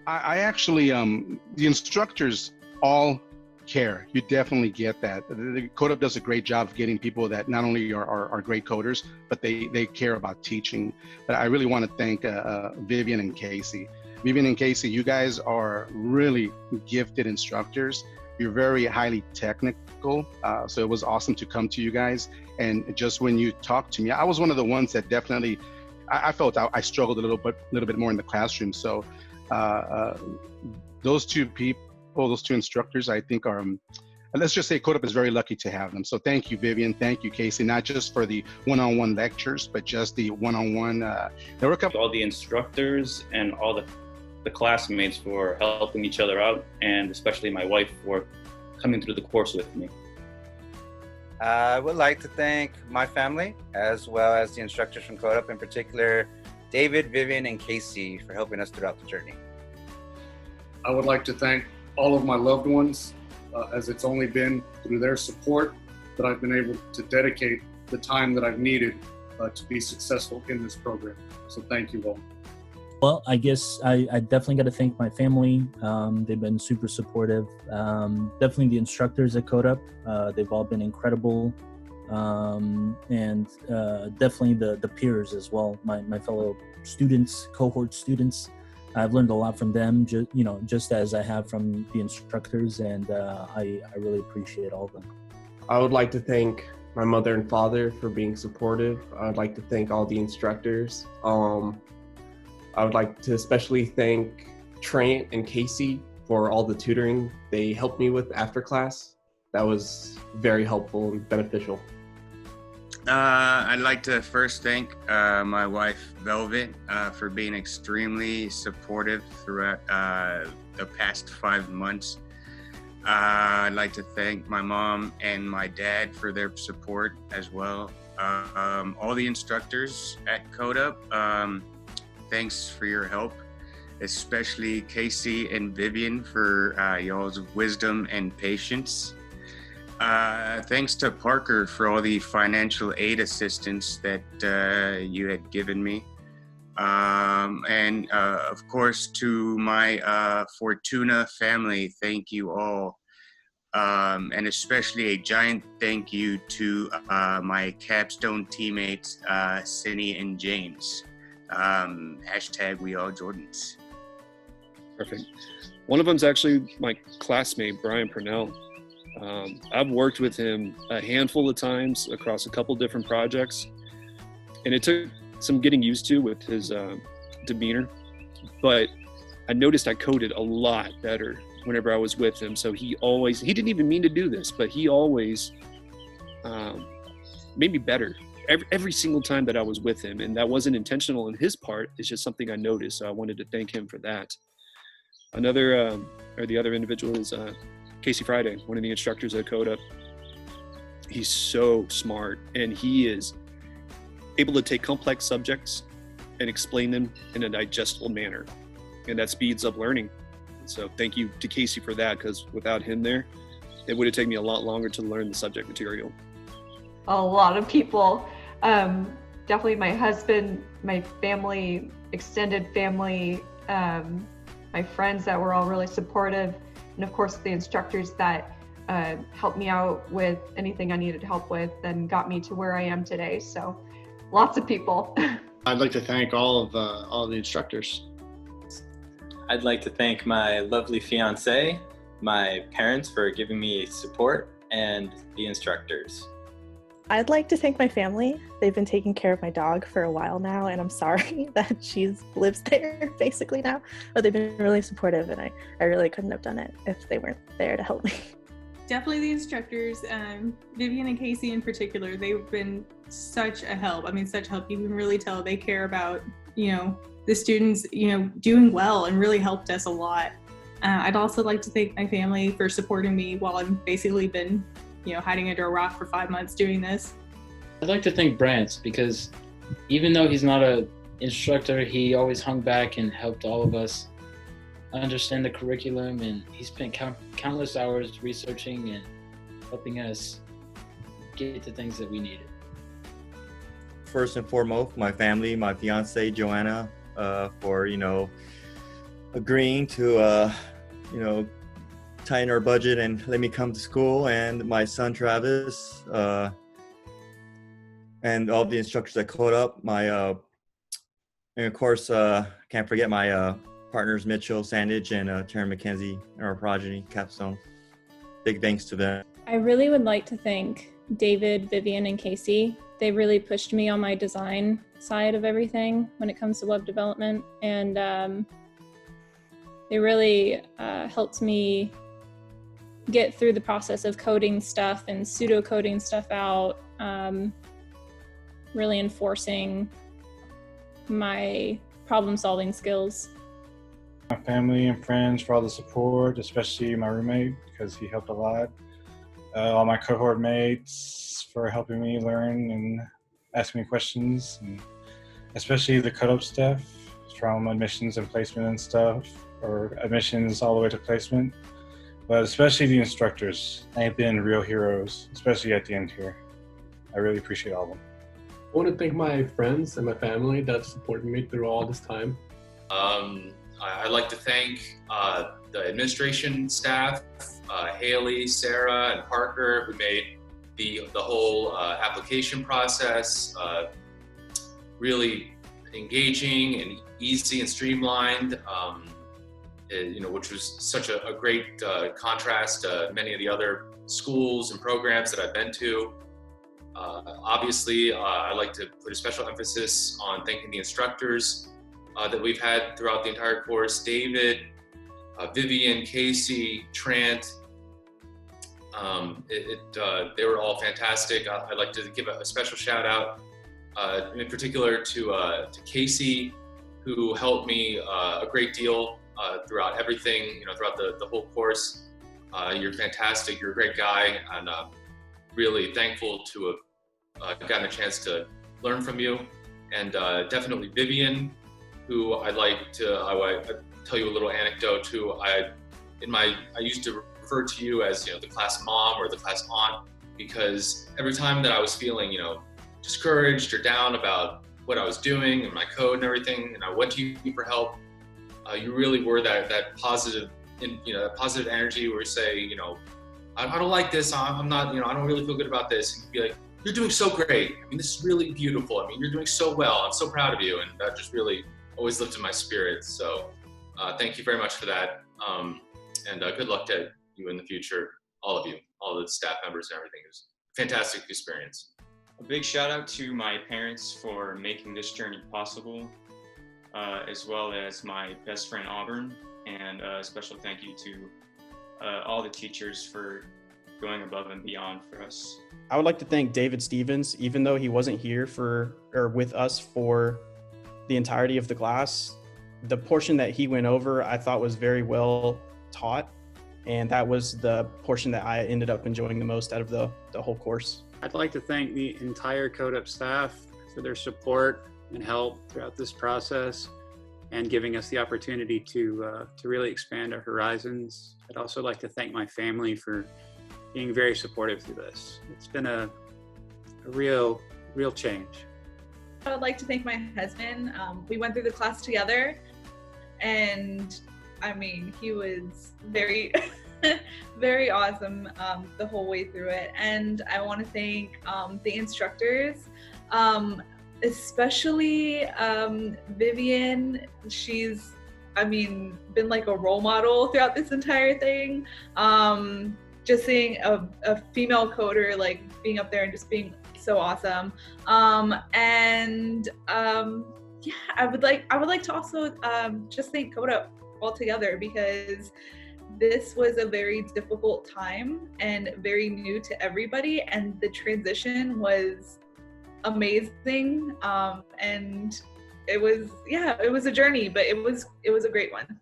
I actually, the instructors all care. You definitely get that. The Codeup does a great job of getting people that not only are great coders, but they care about teaching. But I really want to thank Vivian and Casey. Vivian and Casey, you guys are really gifted instructors. You're very highly technical. So it was awesome to come to you guys. And just when you talked to me, I was one of the ones that definitely, I felt I struggled a little bit more in the classroom. So those two people, those two instructors, I think are, let's just say Codeup is very lucky to have them. So thank you, Vivian. Thank you, Casey, not just for the one-on-one lectures, but just the one-on-one. There were a couple. All the instructors and all the classmates for helping each other out, and especially my wife for coming through the course with me. I would like to thank my family, as well as the instructors from Codeup, in particular, David, Vivian, and Casey, for helping us throughout the journey. I would like to thank all of my loved ones, as it's only been through their support that I've been able to dedicate the time that I've needed to be successful in this program. So thank you all. Well, I guess I definitely got to thank my family. They've been super supportive. Definitely the instructors at Codeup. They've all been incredible. And definitely the peers as well, my fellow students, cohort students. I've learned a lot from them, just as I have from the instructors, and I really appreciate all of them. I would like to thank my mother and father for being supportive. I'd like to thank all the instructors. I would like to especially thank Trent and Casey for all the tutoring they helped me with after class. That was very helpful and beneficial. I'd like to first thank my wife, Velvet, for being extremely supportive throughout the past 5 months. I'd like to thank my mom and my dad for their support as well. All the instructors at Codeup, thanks for your help, especially Casey and Vivian for y'all's wisdom and patience. Thanks to Parker for all the financial aid assistance that you had given me. And of course, to my Fortuna family, thank you all. And especially a giant thank you to my capstone teammates, Cindy and James. Hashtag we all Jordans. Perfect. One of them's actually my classmate, Brian Purnell. I've worked with him a handful of times across a couple different projects, and it took some getting used to with his demeanor, but I noticed I coded a lot better whenever I was with him. So he didn't even mean to do this, but he always made me better every single time that I was with him, and that wasn't intentional on his part. It's just something I noticed, so I wanted to thank him for that. The other individual is Casey Friday, one of the instructors at Codeup. He's so smart, and he is able to take complex subjects and explain them in a digestible manner, and that speeds up learning. So thank you to Casey for that, because without him there, it would have taken me a lot longer to learn the subject material. A lot of people, definitely my husband, my family, extended family, my friends that were all really supportive, and of course the instructors that helped me out with anything I needed help with and got me to where I am today. So lots of people. I'd like to thank all of the instructors. I'd like to thank my lovely fiance, my parents for giving me support, and the instructors. I'd like to thank my family. They've been taking care of my dog for a while now, and I'm sorry that she lives there basically now, but they've been really supportive, and I really couldn't have done it if they weren't there to help me. Definitely the instructors, Vivian and Casey in particular, they've been such a help. I mean, such help. You can really tell they care about, the students, doing well, and really helped us a lot. I'd also like to thank my family for supporting me while I've basically been, hiding under a rock for 5 months doing this. I'd like to thank Brant, because even though he's not an instructor, he always hung back and helped all of us understand the curriculum, and he spent countless hours researching and helping us get the things that we needed. First and foremost, my family, my fiance Joanna, for agreeing to, tighten our budget and let me come to school, and my son Travis, and all the instructors at Codeup. And of course, can't forget my partners Mitchell Sandage and Taryn McKenzie and our progeny Capstone. Big thanks to them. I really would like to thank David, Vivian, and Casey. They really pushed me on my design side of everything when it comes to web development, and they really helped me get through the process of coding stuff and pseudo-coding stuff out, really enforcing my problem-solving skills. My family and friends for all the support, especially my roommate because he helped a lot. All my cohort mates for helping me learn and asking me questions, and especially the Codeup staff from admissions and placement and stuff, or admissions all the way to placement. But especially the instructors. They've been real heroes, especially at the end here. I really appreciate all of them. I want to thank my friends and my family that supported me through all this time. I'd like to thank the administration staff, Haley, Sarah, and Parker, who made the whole application process really engaging and easy and streamlined. Which was such a great contrast to many of the other schools and programs that I've been to. Obviously, I'd like to put a special emphasis on thanking the instructors that we've had throughout the entire course: David, Vivian, Casey, Trant. They were all fantastic. I'd like to give a special shout out in particular to Casey, who helped me a great deal throughout everything, throughout the whole course. You're fantastic. You're a great guy, and really thankful to have gotten a chance to learn from you. And definitely Vivian, who I tell you a little anecdote too. I used to refer to you as the class mom or the class aunt, because every time that I was feeling discouraged or down about what I was doing and my code and everything, and I went to you for help, you really were that positive, that positive energy where you say, I don't like this, I'm not, I don't really feel good about this. And you'd be like, you're doing so great. I mean, this is really beautiful. I mean, you're doing so well. I'm so proud of you. And that just really always lifted my spirits. So thank you very much for that. And good luck to you in the future, all of you, all the staff members and everything. It was a fantastic experience. A big shout out to my parents for making this journey possible, as well as my best friend Auburn, and a special thank you to all the teachers for going above and beyond for us. I would like to thank David Stevens, even though he wasn't here with us for the entirety of the class. The portion that he went over, I thought was very well taught, and that was the portion that I ended up enjoying the most out of the whole course. I'd like to thank the entire Codeup staff for their support and help throughout this process and giving us the opportunity to really expand our horizons. I'd also like to thank my family for being very supportive through this. It's been a real change. I would like to thank my husband. We went through the class together, and I mean, he was very, very awesome the whole way through it. And I want to thank the instructors, especially Vivian. She's, been like a role model throughout this entire thing. Just seeing a female coder like being up there and just being so awesome. Yeah, I would like to also just thank Codeup altogether, because this was a very difficult time and very new to everybody, and the transition was amazing. And it was a journey, but it was a great one.